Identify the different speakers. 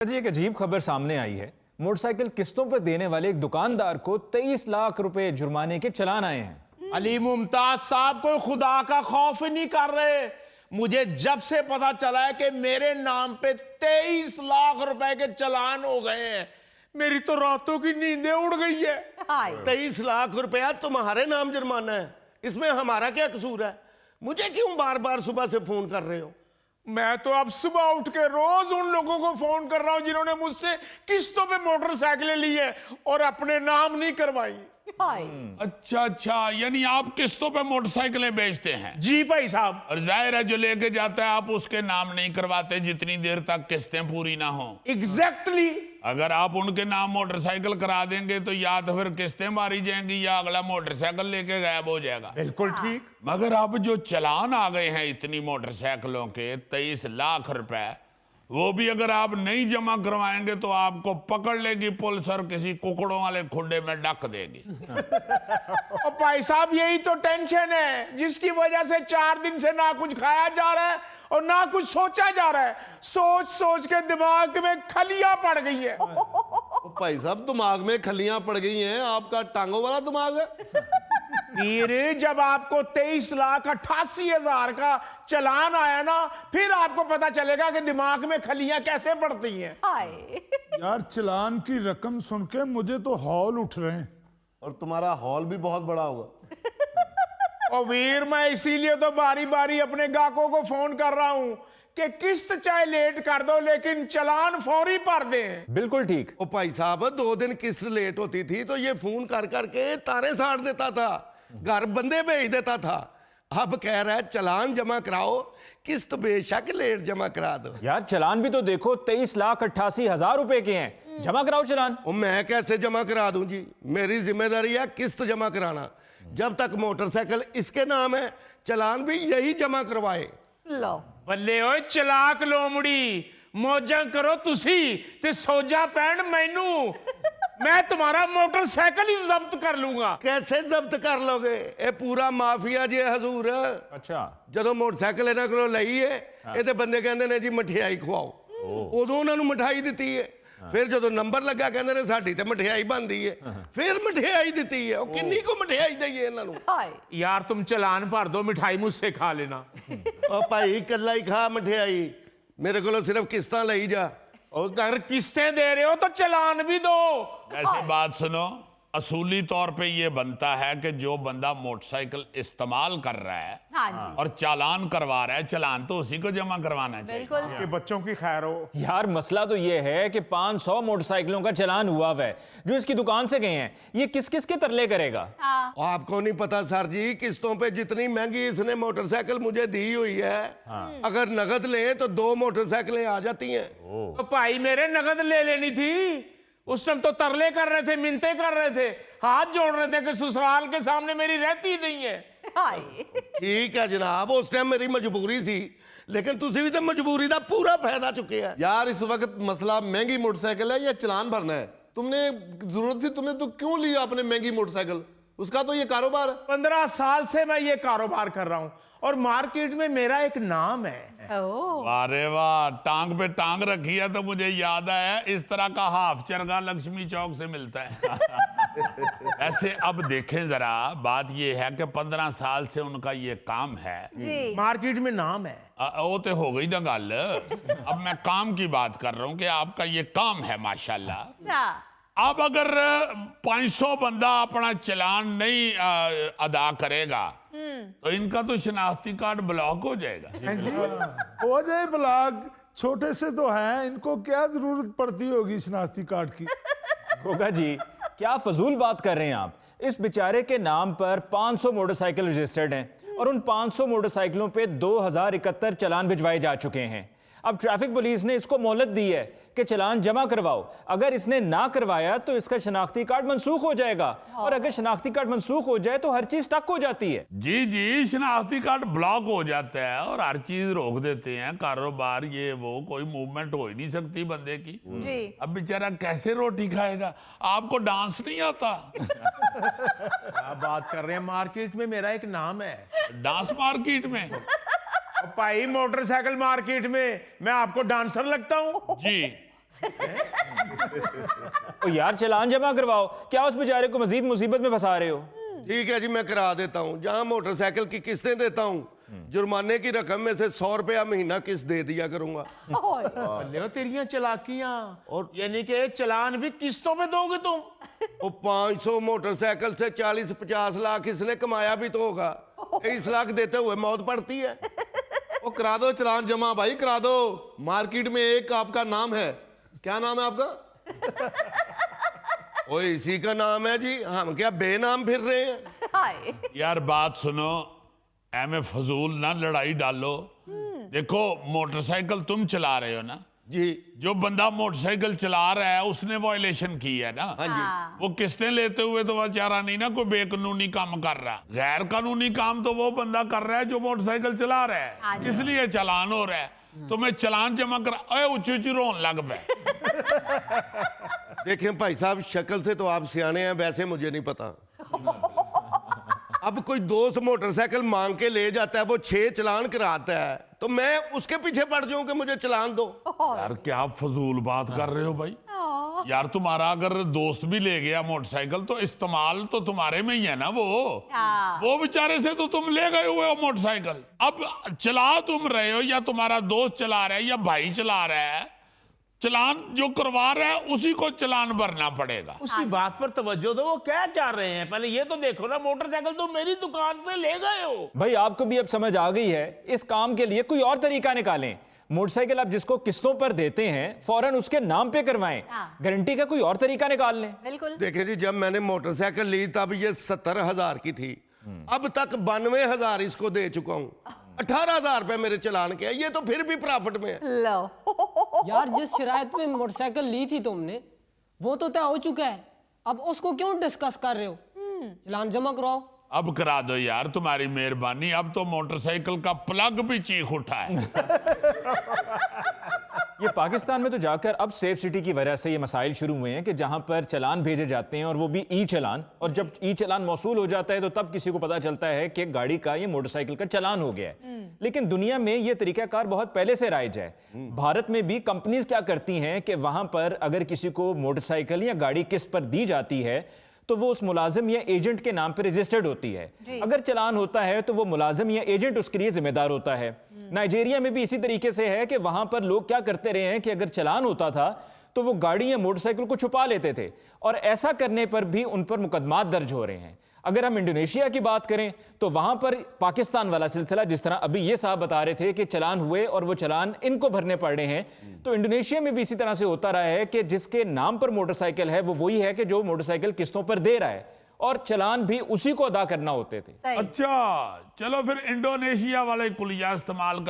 Speaker 1: जी एक अजीब खबर सामने आई है। मोटरसाइकिल किस्तों पर देने वाले एक दुकानदार को 23 लाख रुपए जुर्माने के चालान आए हैं।
Speaker 2: अली मुमताज साहब कोई खुदा का खौफ ही नहीं कर रहे। मुझे जब से पता चला है कि मेरे नाम पे 23 लाख रुपए के चालान हो गए हैं, मेरी तो रातों की नींदें उड़ गई है।
Speaker 3: 23 लाख रुपया तुम्हारे नाम जुर्माना है, इसमें हमारा क्या कसूर है? मुझे क्यों बार बार सुबह से फोन कर रहे हो?
Speaker 2: मैं तो अब सुबह उठ के रोज उन लोगों को फोन कर रहा हूं जिन्होंने मुझसे किस्तों पे मोटरसाइकिलें ली है और अपने नाम नहीं करवाई।
Speaker 4: अच्छा, यानी आप किस्तों पे मोटरसाइकिलें बेचते हैं?
Speaker 2: जी भाई साहब।
Speaker 4: और जाहिर है जो लेके जाता है आप उसके नाम नहीं करवाते जितनी देर तक किस्तें पूरी ना हो।
Speaker 2: एग्जैक्टली।
Speaker 4: अगर आप उनके नाम मोटरसाइकिल करा देंगे तो या तो फिर किस्तें मारी जाएंगी या अगला मोटरसाइकिल लेके गायब हो जाएगा।
Speaker 2: बिल्कुल ठीक।
Speaker 4: मगर अब जो चालान आ गए हैं इतनी मोटरसाइकिलों के 23 लाख रुपए, वो भी अगर आप नहीं जमा करवाएंगे तो आपको पकड़ लेगी पुलिस और किसी कुकड़ों वाले खुड्डे में डक देगी।
Speaker 2: और भाई साहब यही तो टेंशन है जिसकी वजह से 4 दिन से ना कुछ खाया जा रहा है और ना कुछ सोचा जा रहा है। सोच सोच के दिमाग में खलियां पड़ गई है।
Speaker 5: भाई साहब दिमाग में खलियां पड़ गई हैं, आपका टांगों वाला दिमाग है।
Speaker 2: फिर जब आपको 23,88,000 का चालान आया ना, फिर आपको पता चलेगा कि दिमाग में खलियां कैसे पड़ती हैं।
Speaker 6: यार चलान की रकम सुन के मुझे तो हौल उठ रहे हैं।
Speaker 5: और तुम्हारा हॉल भी बहुत बड़ा होगा।
Speaker 2: और वीर मैं इसीलिए तो बारी बारी अपने ग्राहकों को फोन कर रहा हूं कि किस्त चाहे लेट कर दो लेकिन चालान फौरी भर दें।
Speaker 1: बिल्कुल ठीक।
Speaker 3: ओ भाई साहब 2 दिन किस्त लेट होती थी तो ये फोन कर करके तारे साड़ देता था, घर बंदे भेज देता था। अब कह रहा है चालान जमा कराओ, किस्त बेशक लेट जमा करा दो।
Speaker 1: यार चालान भी तो देखो 23,88,000 रुपए के हैं, जमा कराओ चालान।
Speaker 3: ओ मैं कैसे जमा करा दूं जी? मेरी जिम्मेदारी है किस्त जमा कराना। जब तक मोटरसाइकिल इसके नाम है चालान भी यही जमा करवाए।
Speaker 7: लो
Speaker 2: बल्ले ओए चलाक लोमड़ी, मौजा करो तुसी ते सोजा पैण मैनू। मैं तुम्हारा मोटरसाइकिल ही जब्त कर लूंगा।
Speaker 3: कैसे जब्त कर लोगे? ये पूरा माफिया जी हजूर।
Speaker 1: अच्छा
Speaker 3: ਜਦੋਂ ਮੋਟਰਸਾਈਕਲ ਇਹਨਾਂ ਕੋਲੋਂ ਲਈ ਹੈ ਇਹਦੇ ਬੰਦੇ ਕਹਿੰਦੇ ਨੇ ਜੀ ਮਠਿਆਈ ਖਵਾਓ, ਉਦੋਂ ਉਹਨਾਂ ਨੂੰ ਮਠਾਈ ਦਿੱਤੀ ਹੈ। ਫਿਰ ਜਦੋਂ ਨੰਬਰ ਲੱਗਾ ਕਹਿੰਦੇ ਨੇ ਸਾਡੀ ਤੇ ਮਠਿਆਈ ਬਣਦੀ ਹੈ, ਫਿਰ ਮਠਿਆਈ ਦਿੱਤੀ ਹੈ। ਉਹ ਕਿੰਨੀ ਕੁ ਮਠਿਆਈ ਦਈਏ ਇਹਨਾਂ ਨੂੰ?
Speaker 2: यार तुम चालान भर दो, मिठाई मुझसे खा लेना।
Speaker 3: ਉਹ ਭਾਈ ਇਕੱਲਾ ਹੀ ਖਾ ਮਠਿਆਈ, ਮੇਰੇ ਕੋਲੋਂ ਸਿਰਫ ਕਿਸ਼ਤਾਂ ਲਈ ਜਾ।
Speaker 2: और अगर किस्तें दे रहे हो तो चालान भी दो।
Speaker 4: ऐसे बात सुनो, असूली तौर पे ये बनता है कि जो बंदा मोटरसाइकिल इस्तेमाल कर रहा है
Speaker 7: हाँ जी
Speaker 4: और चालान करवा रहा है, चालान तो उसी को जमा करवाना चाहिए।
Speaker 7: बिल्कुल।
Speaker 2: कि बच्चों की खैर हो।
Speaker 1: यार मसला तो ये है कि 500 मोटरसाइकिलों का चालान हुआ हुआ है जो इसकी दुकान से गए हैं। ये किस किस के तरले करेगा?
Speaker 3: आपको नहीं पता सर जी, किस्तों पे जितनी महंगी इसने मोटरसाइकिल मुझे दी हुई है, अगर नगद लें तो 2 मोटरसाइकिलें आ जाती हैं।
Speaker 2: तो भाई मेरे नगद ले लेनी थी। उस टाइम तो तरले कर रहे थे, मिन्नतें कर रहे थे, हाथ जोड़ रहे थे कि ससुराल के सामने मेरी रहती नहीं है।
Speaker 3: ठीक है जनाब, उस टाइम मेरी मजबूरी सी, लेकिन तुसी भी तो मजबूरी का पूरा फायदा चुके हैं।
Speaker 5: यार इस वक्त मसला महंगी मोटरसाइकिल है या चालान भरना है? तुमने जरूरत थी, तुमने तो क्यों लिया अपने महंगी मोटरसाइकिल? उसका तो ये कारोबार है।
Speaker 2: 15 साल से मैं ये कारोबार कर रहा हूं और मार्केट में मेरा एक नाम है।
Speaker 4: अरे वाह, टांग पे टांग रखी है। तो मुझे याद आया इस तरह का हाफ चरगा लक्ष्मी चौक से मिलता है। ऐसे अब देखें जरा, बात ये है कि 15 साल से उनका ये काम है,
Speaker 2: मार्केट में नाम है।
Speaker 4: वो तो हो गई ना गल। अब मैं काम की बात कर रहा हूँ कि आपका ये काम है माशाल्लाह। अब अगर 500 बंदा अपना चालान नहीं अदा करेगा तो इनका तो शनाख्ती कार्ड ब्लॉक हो जाएगा।
Speaker 6: हो जाए ब्लॉक, छोटे से तो हैं, इनको क्या जरूरत पड़ती होगी शनाख्ती कार्ड की?
Speaker 1: गोगा जी क्या फजूल बात कर रहे हैं आप? इस बेचारे के नाम पर 500 मोटरसाइकिल रजिस्टर्ड हैं और उन 500 मोटरसाइकिलों पे 2071 चालान भिजवाए जा चुके हैं। अब ट्रैफिक पुलिस ने इसको मोहलत दी है कि चालान जमा करवाओ। अगर इसने ना करवाया तो इसका शनाख्ती कार्ड मनसूख हो जाएगा, और अगर शनाख्ती कार्ड मनसूख हो जाए तो हर चीज टक हो जाती है।
Speaker 4: जी, शनाख्ती कार्ड ब्लॉक हो जाता है और हर चीज रोक देते हैं, कारोबार ये वो, कोई मूवमेंट हो ही नहीं सकती बंदे की।
Speaker 7: जी।
Speaker 4: अब बेचारा कैसे रोटी खाएगा? आपको डांस नहीं आता?
Speaker 2: क्या बात कर रहे हैं? मार्केट में मेरा एक नाम है।
Speaker 4: डांस मार्केट में?
Speaker 2: भाई मोटरसाइकिल मार्केट में मैं आपको डांसर लगता हूं?
Speaker 4: जी
Speaker 1: तो यार चलान जमा करवाओ, क्या उस बेचारे को मजीद मुसीबत में फंसा रहे हो?
Speaker 3: ठीक है जी, मैं करा देता हूँ। जहां मोटरसाइकिल की किस्तें देता हूँ, जुर्माने की रकम में से 100 रुपया महीना किस्त दे दिया करूंगा।
Speaker 2: बल्ले तेरियां चलाकियां।
Speaker 3: और
Speaker 2: यानी कि चलान भी किस्तों पे दोगे तुम?
Speaker 3: वो 500 मोटरसाइकिल से 40-50 लाख इसने कमाया भी तो होगा। 23 लाख देते हुए मौत पड़ती है।
Speaker 5: वो करा दो चलान जमा भाई, करा दो। मार्केट में एक आपका नाम है, क्या नाम है आपका?
Speaker 3: वो इसी का नाम है जी, हम क्या बेनाम फिर रहे हैं?
Speaker 4: यार बात सुनो, एमे फजूल ना लड़ाई डालो। देखो मोटरसाइकिल तुम चला रहे हो ना,
Speaker 3: जी
Speaker 4: जो बंदा मोटरसाइकिल चला रहा है उसने वायलेशन की है ना।
Speaker 3: हाँ जी।
Speaker 4: वो किस्तें लेते हुए तो बेचारा नहीं ना कोई बेकानूनी काम कर रहा। गैर कानूनी काम तो वो बंदा कर रहा है जो मोटरसाइकिल चला रहा है, इसलिए चालान हो रहा है। तो मैं चालान जमा कर ऊंची ऊंची रोन लग पे।
Speaker 3: देखें भाई साहब, शक्ल से तो आप सियाने हैं, वैसे मुझे नहीं पता। अब कोई दोस्त मोटरसाइकिल मांग के ले जाता है, वो 6 चलान कराता है, तो मैं उसके पीछे पड़ जाऊं कि मुझे चलान दो?
Speaker 4: यार क्या फजूल बात कर रहे हो भाई। यार तुम्हारा अगर दोस्त भी ले गया मोटरसाइकिल तो इस्तेमाल तो तुम्हारे में ही है ना। वो बेचारे से तो तुम ले गए हुए हो मोटरसाइकिल। अब चला तुम रहे हो या तुम्हारा दोस्त चला रहा है या भाई चला रहा है, चलान जो करवा रहा है उसी को चलान भरना पड़ेगा।
Speaker 2: उसकी बात पर तवज्जो दो, वो क्या चाह रहे हैं? पहले ये तो देखो ना, मोटरसाइकिल तो मेरी दुकान से ले गए हो।
Speaker 1: भाई आपको भी अब समझ आ गई है, इस काम के लिए कोई और तरीका निकालें। मोटरसाइकिल आप जिसको किस्तों पर देते हैं फौरन उसके नाम पे करवाएं। गारंटी का कोई और तरीका निकाल लें।
Speaker 7: बिल्कुल।
Speaker 3: देखें जी, जब मैंने मोटरसाइकिल ली तब ये 70,000 की थी, अब तक 92,000 इसको दे चुका हूँ। 18,000 रुपए मेरे चलान के, ये तो फिर भी प्रॉफिट में है।
Speaker 7: लो
Speaker 8: यार जिस शरायत में मोटरसाइकिल ली थी तुमने वो तो तय हो चुका है, अब उसको क्यों डिस्कस कर रहे हो? चलान जमा करवाओ।
Speaker 4: अब करा दो यार, तुम्हारी मेहरबानी। अब तो मोटरसाइकिल का प्लग भी चीख उठा है।
Speaker 1: ये पाकिस्तान में तो जाकर अब सेफ सिटी की वजह से ये मसाइल शुरू हुए हैं कि जहां पर चलान भेजे जाते हैं और वो भी ई चलान, और जब ई चलान मौसूल हो जाता है तो तब किसी को पता चलता है कि गाड़ी का ये मोटरसाइकिल का चलान हो गया है। लेकिन दुनिया में ये तरीकाकार बहुत पहले से राइज है। भारत में भी कंपनीज क्या करती हैं कि वहां पर अगर किसी को मोटरसाइकिल या गाड़ी किस्त पर दी जाती है तो वो उस मुलाजिम या एजेंट के नाम पर रजिस्टर्ड होती है। अगर चलान होता है तो वो मुलाजिम या एजेंट उसके लिए जिम्मेदार होता है। नाइजीरिया में भी इसी तरीके से है कि वहां पर लोग क्या करते रहे हैं कि अगर चलान होता था तो वो गाड़ी या मोटरसाइकिल को छुपा लेते थे, और ऐसा करने पर भी उन पर मुकदमात दर्ज हो रहे हैं। अगर हम इंडोनेशिया की बात करें तो वहां पर पाकिस्तान वाला सिलसिला, जिस तरह अभी ये साहब बता रहे थे कि चलान हुए और वो चलान इनको भरने पड़ रहे हैं, तो इंडोनेशिया में भी इसी तरह से होता रहा है कि जिसके नाम पर मोटरसाइकिल है वो वही है कि जो मोटरसाइकिल किस्तों पर दे रहा है, और चलान भी उसी को अदा करना होते थे।
Speaker 4: अच्छा चलो फिर इंडोनेशिया वाले कुलिया इस्तेमाल कर